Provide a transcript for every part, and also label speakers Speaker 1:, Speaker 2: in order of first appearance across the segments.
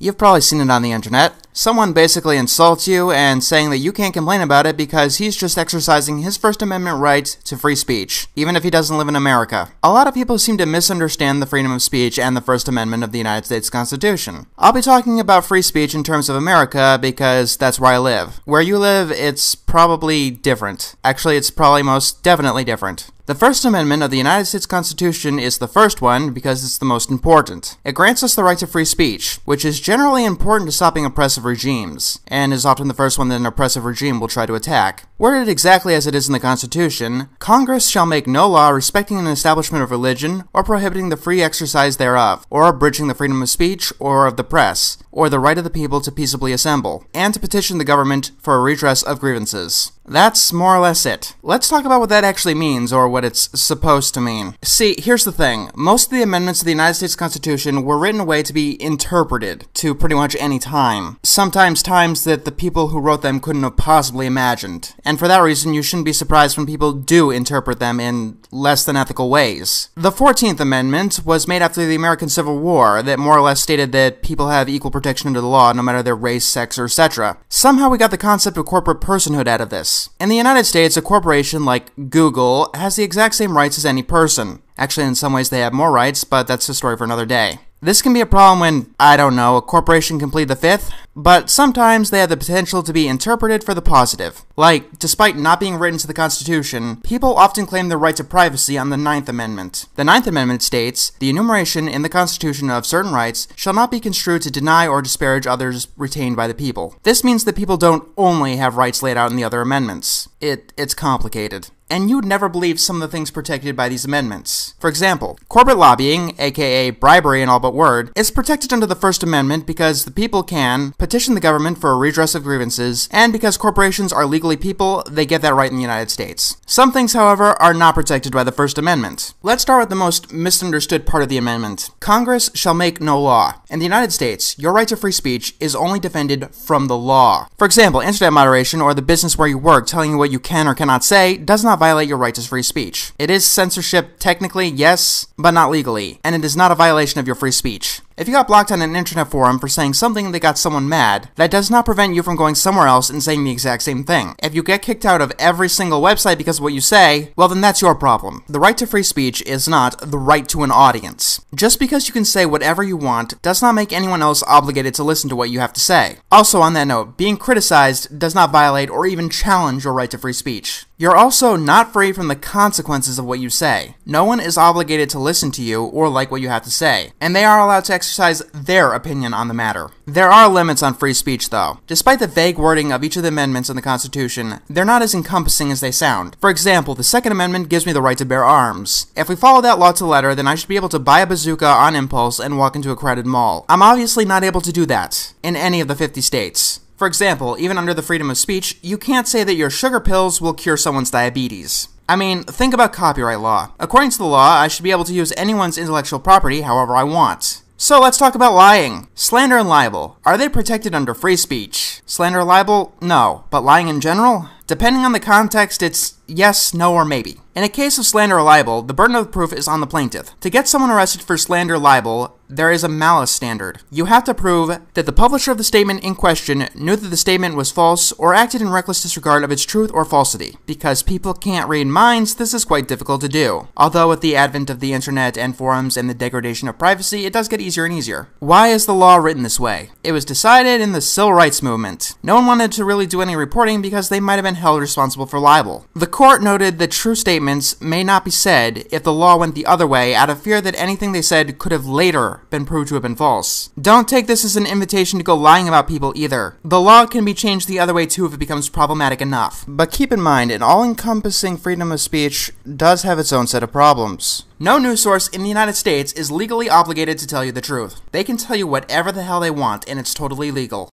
Speaker 1: You've probably seen it on the internet. Someone basically insults you and saying that you can't complain about it because he's just exercising his First Amendment right to free speech, even if he doesn't live in America. A lot of people seem to misunderstand the freedom of speech and the First Amendment of the United States Constitution. I'll be talking about free speech in terms of America because that's where I live. Where you live, it's probably different. Actually, it's probably most definitely different. The First Amendment of the United States Constitution is the first one because it's the most important. It grants us the right to free speech, which is generally important to stopping oppressive regimes, and is often the first one that an oppressive regime will try to attack. Worded exactly as it is in the Constitution, Congress shall make no law respecting an establishment of religion, or prohibiting the free exercise thereof, or abridging the freedom of speech, or of the press, or the right of the people to peaceably assemble, and to petition the government for a redress of grievances. That's more or less it. Let's talk about what that actually means, or what it's supposed to mean. See, here's the thing. Most of the amendments to the United States Constitution were written away to be interpreted to pretty much any time. Sometimes times that the people who wrote them couldn't have possibly imagined. And for that reason, you shouldn't be surprised when people do interpret them in less than ethical ways. The 14th Amendment was made after the American Civil War that more or less stated that people have equal protection under the law no matter their race, sex, or etc. Somehow we got the concept of corporate personhood out of this. In the United States, a corporation like Google has the exact same rights as any person. Actually, in some ways they have more rights, but that's a story for another day. This can be a problem when, I don't know, a corporation can plead the fifth, but sometimes they have the potential to be interpreted for the positive. Like, despite not being written to the Constitution, people often claim their right to privacy on the 9th Amendment. The 9th Amendment states, the enumeration in the Constitution of certain rights shall not be construed to deny or disparage others retained by the people. This means that people don't only have rights laid out in the other amendments. It's complicated. And you'd never believe some of the things protected by these amendments. For example, corporate lobbying, aka bribery in all but word, is protected under the First Amendment because the people can petition the government for a redress of grievances, and because corporations are legally people, they get that right in the United States. Some things, however, are not protected by the First Amendment. Let's start with the most misunderstood part of the amendment. Congress shall make no law. In the United States, your right to free speech is only defended from the law. For example, internet moderation or the business where you work telling you what you can or cannot say does not violate your right to free speech. It is censorship technically, yes, but not legally, and it is not a violation of your free speech. If you got blocked on an internet forum for saying something that got someone mad, that does not prevent you from going somewhere else and saying the exact same thing. If you get kicked out of every single website because of what you say, well then that's your problem. The right to free speech is not the right to an audience. Just because you can say whatever you want does not make anyone else obligated to listen to what you have to say. Also on that note, being criticized does not violate or even challenge your right to free speech. You're also not free from the consequences of what you say. No one is obligated to listen to you or like what you have to say, and they are allowed to exercise their opinion on the matter. There are limits on free speech, though. Despite the vague wording of each of the amendments in the Constitution, they're not as encompassing as they sound. For example, the Second Amendment gives me the right to bear arms. If we follow that law to the letter, then I should be able to buy a bazooka on impulse and walk into a crowded mall. I'm obviously not able to do that in any of the 50 states. For example, even under the freedom of speech, you can't say that your sugar pills will cure someone's diabetes. I mean, think about copyright law. According to the law, I should be able to use anyone's intellectual property however I want. So let's talk about lying. Slander and libel. Are they protected under free speech? Slander and libel? No. But lying in general? Depending on the context, it's yes, no, or maybe. In a case of slander or libel, the burden of proof is on the plaintiff. To get someone arrested for slander or libel, there is a malice standard. You have to prove that the publisher of the statement in question knew that the statement was false or acted in reckless disregard of its truth or falsity. Because people can't read minds, this is quite difficult to do. Although with the advent of the internet and forums and the degradation of privacy, it does get easier and easier. Why is the law written this way? It was decided in the civil rights movement. No one wanted to really do any reporting because they might have been held responsible for libel. The court noted that true statements may not be said if the law went the other way out of fear that anything they said could have later been proved to have been false. Don't take this as an invitation to go lying about people either. The law can be changed the other way too if it becomes problematic enough. But keep in mind, an all-encompassing freedom of speech does have its own set of problems. No news source in the United States is legally obligated to tell you the truth. They can tell you whatever the hell they want, and it's totally legal.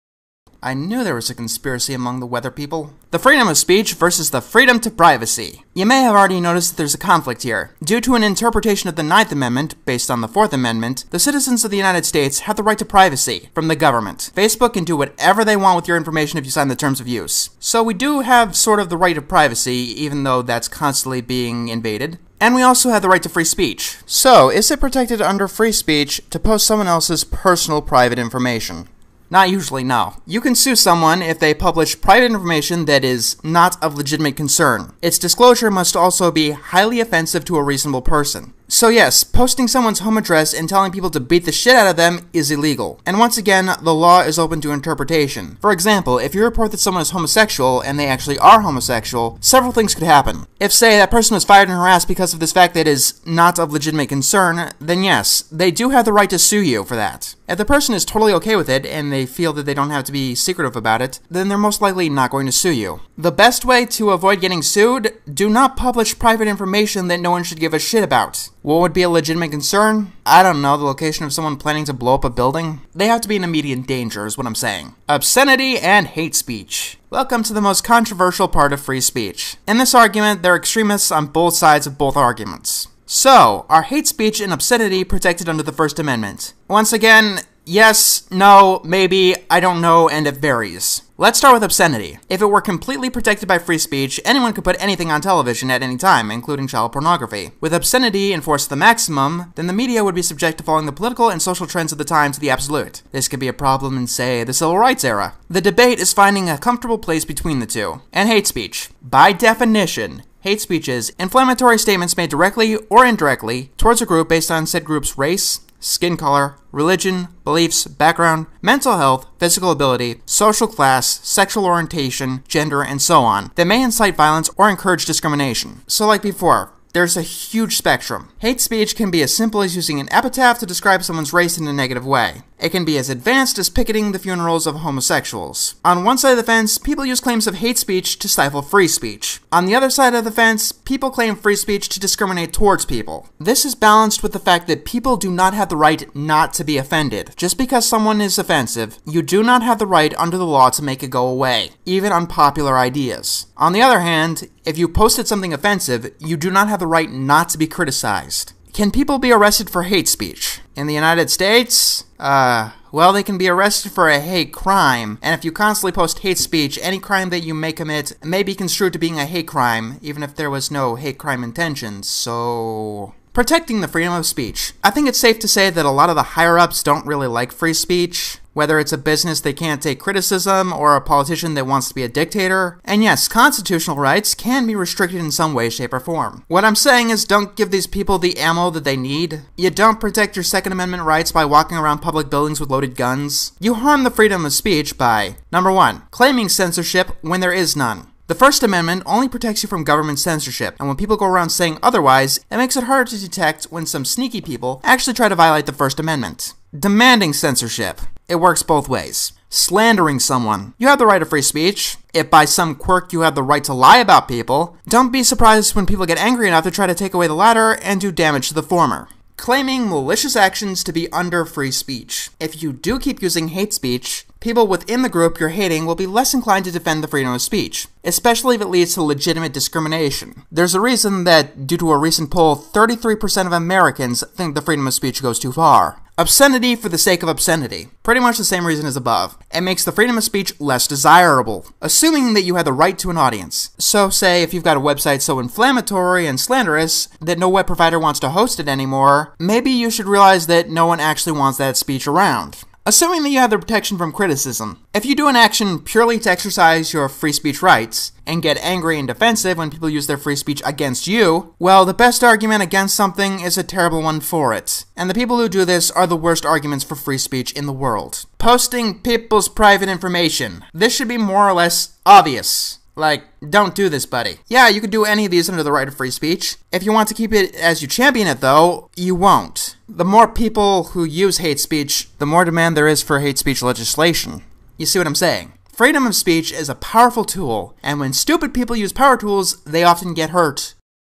Speaker 1: I knew there was a conspiracy among the weather people. The freedom of speech versus the freedom to privacy. You may have already noticed that there's a conflict here. Due to an interpretation of the 9th Amendment, based on the 4th Amendment, the citizens of the United States have the right to privacy from the government. Facebook can do whatever they want with your information if you sign the terms of use. So we do have sort of the right of privacy, even though that's constantly being invaded. And we also have the right to free speech. So, is it protected under free speech to post someone else's personal private information? Not usually, no. You can sue someone if they publish private information that is not of legitimate concern. Its disclosure must also be highly offensive to a reasonable person. So yes, posting someone's home address and telling people to beat the shit out of them is illegal. And once again, the law is open to interpretation. For example, if you report that someone is homosexual and they actually are homosexual, several things could happen. If, say, that person was fired and harassed because of this fact that is not of legitimate concern, then yes, they do have the right to sue you for that. If the person is totally okay with it and they feel that they don't have to be secretive about it, then they're most likely not going to sue you. The best way to avoid getting sued, do not publish private information that no one should give a shit about. What would be a legitimate concern? I don't know, the location of someone planning to blow up a building? They have to be in immediate danger is what I'm saying. Obscenity and hate speech. Welcome to the most controversial part of free speech. In this argument, there are extremists on both sides of both arguments. So, are hate speech and obscenity protected under the First Amendment? Once again, yes, no, maybe, I don't know, and it varies. Let's start with obscenity. If it were completely protected by free speech, anyone could put anything on television at any time, including child pornography. With obscenity enforced to the maximum, then the media would be subject to following the political and social trends of the time to the absolute. This could be a problem in, say, the civil rights era. The debate is finding a comfortable place between the two. And hate speech. By definition, hate speech is inflammatory statements made directly or indirectly towards a group based on said group's race, skin color, religion, beliefs, background, mental health, physical ability, social class, sexual orientation, gender, and so on, that may incite violence or encourage discrimination. So like before, there's a huge spectrum. Hate speech can be as simple as using an epitaph to describe someone's race in a negative way. It can be as advanced as picketing the funerals of homosexuals. On one side of the fence, people use claims of hate speech to stifle free speech. On the other side of the fence, people claim free speech to discriminate towards people. This is balanced with the fact that people do not have the right not to be offended. Just because someone is offensive, you do not have the right under the law to make it go away, even unpopular ideas. On the other hand, if you posted something offensive, you do not have the right not to be criticized. Can people be arrested for hate speech? In the United States, well, they can be arrested for a hate crime, and if you constantly post hate speech, any crime that you may commit may be construed to being a hate crime, even if there was no hate crime intentions, so... Protecting the freedom of speech. I think it's safe to say that a lot of the higher-ups don't really like free speech. Whether it's a business that can't take criticism, or a politician that wants to be a dictator. And yes, constitutional rights can be restricted in some way, shape, or form. What I'm saying is don't give these people the ammo that they need. You don't protect your Second Amendment rights by walking around public buildings with loaded guns. You harm the freedom of speech by, number 1, claiming censorship when there is none. The First Amendment only protects you from government censorship, and when people go around saying otherwise, it makes it harder to detect when some sneaky people actually try to violate the First Amendment. Demanding censorship. It works both ways. Slandering someone. You have the right of free speech. If by some quirk you have the right to lie about people, don't be surprised when people get angry enough to try to take away the latter and do damage to the former. Claiming malicious actions to be under free speech. If you do keep using hate speech, people within the group you're hating will be less inclined to defend the freedom of speech, especially if it leads to legitimate discrimination. There's a reason that, due to a recent poll, 33% of Americans think the freedom of speech goes too far. Obscenity for the sake of obscenity. Pretty much the same reason as above. It makes the freedom of speech less desirable, assuming that you have the right to an audience. So say if you've got a website so inflammatory and slanderous that no web provider wants to host it anymore, maybe you should realize that no one actually wants that speech around. Assuming that you have the protection from criticism. If you do an action purely to exercise your free speech rights, and get angry and defensive when people use their free speech against you, well, the best argument against something is a terrible one for it. And the people who do this are the worst arguments for free speech in the world. Posting people's private information. This should be more or less obvious. Like, don't do this, buddy. Yeah, you can do any of these under the right of free speech. If you want to keep it as you champion it, though, you won't. The more people who use hate speech, the more demand there is for hate speech legislation. You see what I'm saying? Freedom of speech is a powerful tool, and when stupid people use power tools, they often get hurt.